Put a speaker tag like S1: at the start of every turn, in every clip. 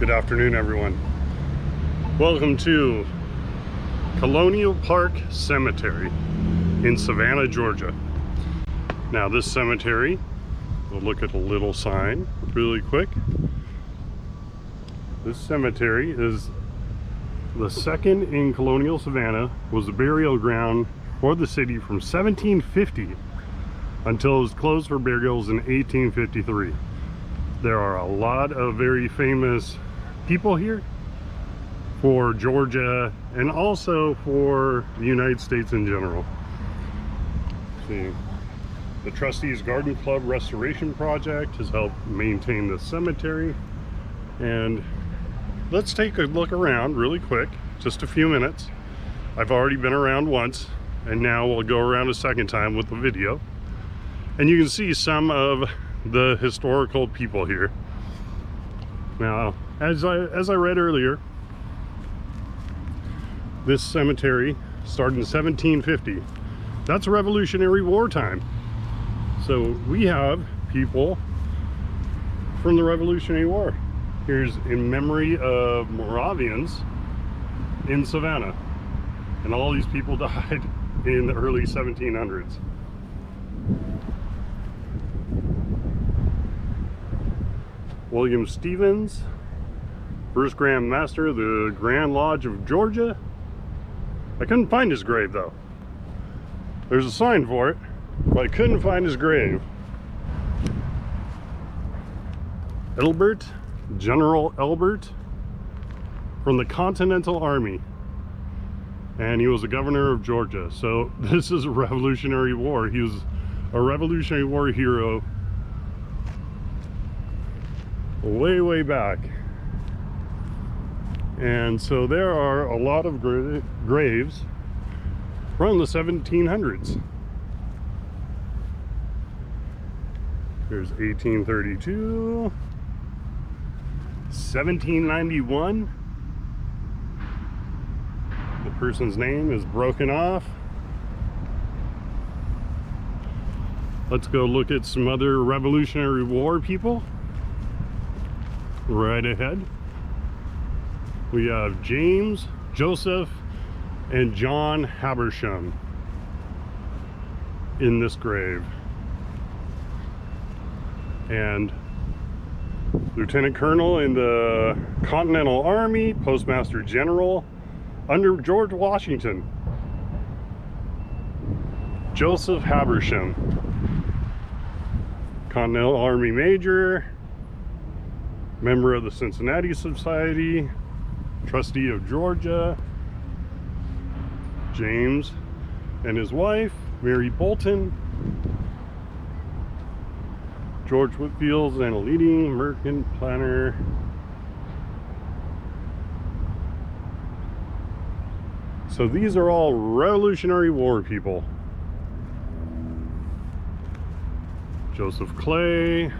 S1: Good afternoon, everyone. Welcome to Colonial Park Cemetery in Savannah, Georgia. Now this cemetery, we'll look at a little sign really quick. This cemetery is the second in colonial Savannah, was the burial ground for the city from 1750 until it was closed for burials in 1853. There are a lot of very famous people here for Georgia and also for the United States in general. See, the Trustees Garden Club Restoration Project has helped maintain the cemetery. And let's take a look around really quick, just a few minutes. I've already been around once, and now we'll go around a second time with the video. And you can see some of the historical people here. Now, as I read earlier, this cemetery started in 1750. That's Revolutionary War time. So we have people from the Revolutionary War. Here's in memory of Moravians in Savannah. And all these people died in the early 1700s. William Stevens, first Grand Master of the Grand Lodge of Georgia. I couldn't find his grave though. There's a sign for it, but I couldn't find his grave. Elbert, General Elbert, from the Continental Army. And he was the governor of Georgia. So this is a Revolutionary War. He was a Revolutionary War hero way back. And so there are a lot of graves from the 1700s. There's 1832, 1791. The person's name is broken off. Let's go look at some other Revolutionary War people. Right ahead. We have James, Joseph, and John Habersham in this grave. And Lieutenant Colonel in the Continental Army, Postmaster General under George Washington, Joseph Habersham. Continental Army Major, member of the Cincinnati Society, Trustee of Georgia. James and his wife, Mary Bolton. George Whitfield's and a leading American planner. So these are all Revolutionary War people. Joseph Clay.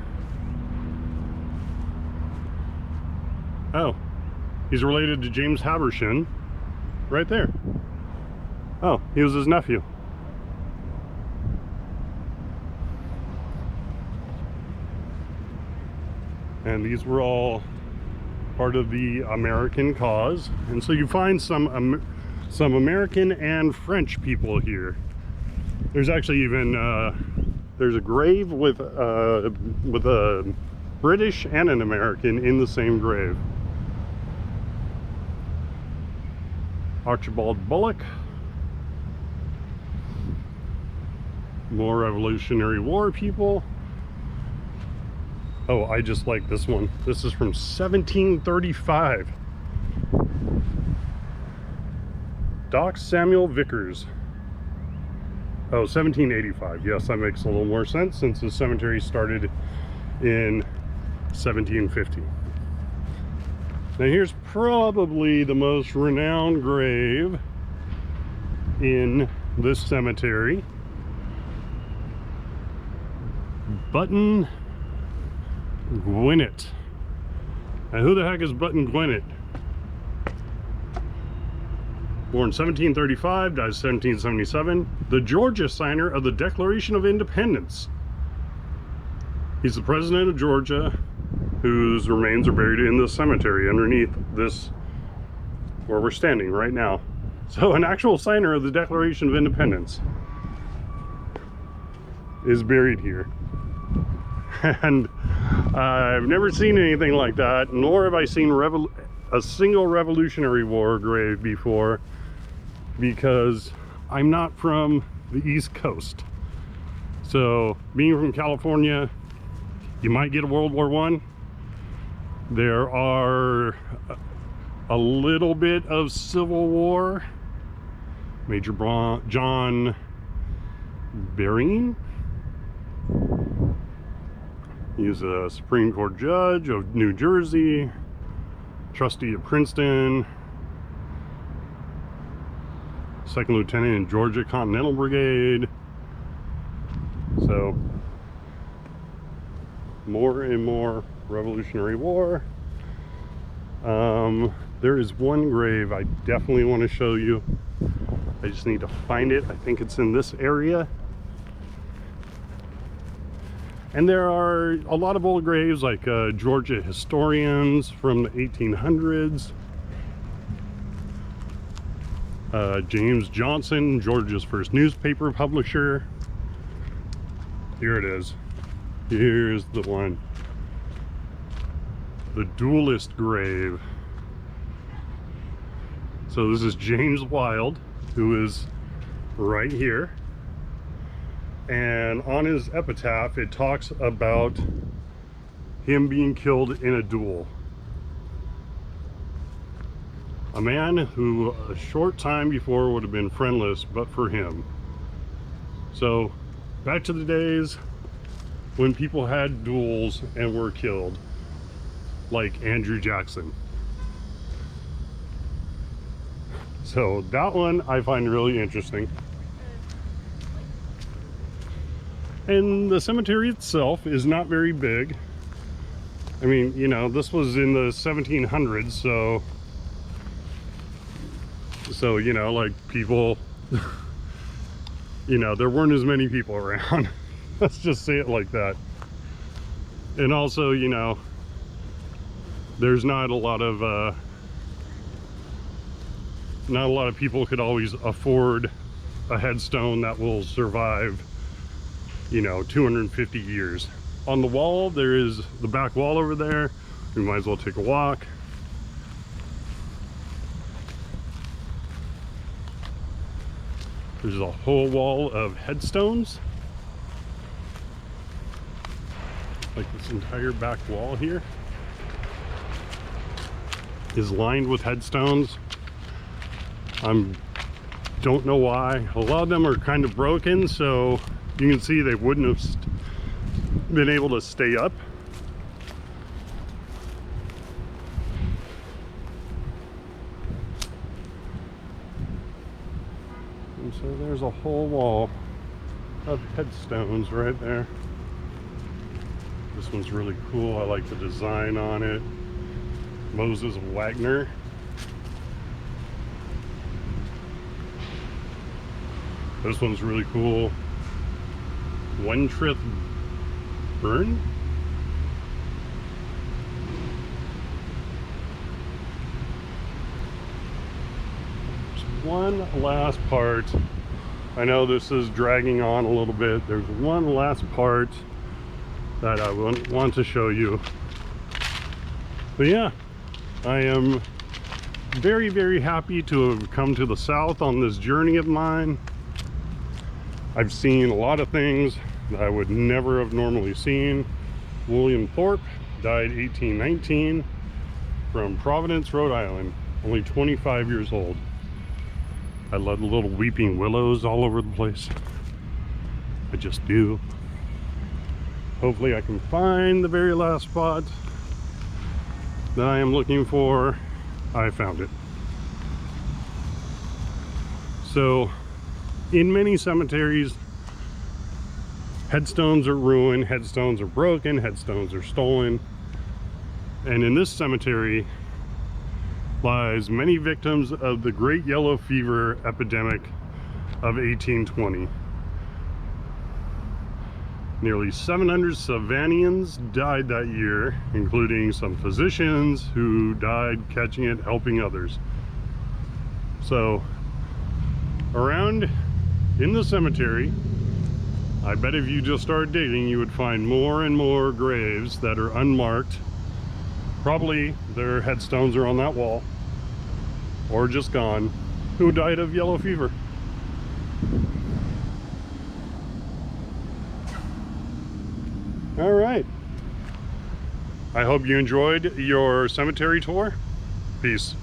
S1: Oh, he's related to James Habersham right there. Oh, he was his nephew. And these were all part of the American cause. And so you find some American and French people here. There's actually even there's a grave with a British and an American in the same grave. Archibald Bullock. More Revolutionary War people. Oh, I just like this one. This is from 1735. Doc Samuel Vickers. Oh, 1785. Yes, that makes a little more sense since the cemetery started in 1750. Now here's probably the most renowned grave in this cemetery. Button Gwinnett. Now who the heck is Button Gwinnett? Born 1735, died 1777. The Georgia signer of the Declaration of Independence. He's the president of Georgia whose remains are buried in the cemetery underneath this, where we're standing right now. So an actual signer of the Declaration of Independence is buried here. And I've never seen anything like that, nor have I seen a single Revolutionary War grave before, because I'm not from the East Coast. So being from California, you might get a World War I. There are a little bit of Civil War. Major John Berrien. He's a Supreme Court judge of New Jersey, trustee of Princeton, second lieutenant in Georgia Continental Brigade. So more and more Revolutionary War. There is one grave I definitely want to show you. I just need to find it. I think it's in this area. And there are a lot of old graves, like Georgia historians from the 1800s. James Johnson, Georgia's first newspaper publisher. Here it is. Here's the one. The duelist grave. So this is James Wild, who is right here. And on his epitaph, it talks about him being killed in a duel. A man who a short time before would have been friendless, but for him. So back to the days when people had duels and were killed, like Andrew Jackson. So that one I find really interesting. And the cemetery itself is not very big. I mean, you know, this was in the 1700s, so you know, like, people, you know, there weren't as many people around. Let's just say it like that. And also, you know, there's not a lot of people could always afford a headstone that will survive, you know, 250 years. On the wall, there is the back wall over there. We might as well take a walk. There's a whole wall of headstones. Like, this entire back wall here is lined with headstones. Don't know why. A lot of them are kind of broken, so you can see they wouldn't have been able to stay up. And so there's a whole wall of headstones right there. This one's really cool. I like the design on it. Moses Wagner. This one's really cool. Wentworth Byrne. There's one last part. I know this is dragging on a little bit. There's one last part that I want to show you. But yeah, I am very, very happy to have come to the South on this journey of mine. I've seen a lot of things that I would never have normally seen. William Thorpe died 1819 from Providence, Rhode Island, only 25 years old. I love the little weeping willows all over the place. I just do. Hopefully I can find the very last spot that I am looking for. I found it. So, in many cemeteries, headstones are ruined, headstones are broken, headstones are stolen. And in this cemetery lies many victims of the Great Yellow Fever epidemic of 1820. Nearly 700 Savannahans died that year, including some physicians who died catching it, helping others. So, around in the cemetery, I bet if you just started digging, you would find more and more graves that are unmarked. Probably their headstones are on that wall, or just gone, who died of yellow fever. All right. I hope you enjoyed your cemetery tour. Peace.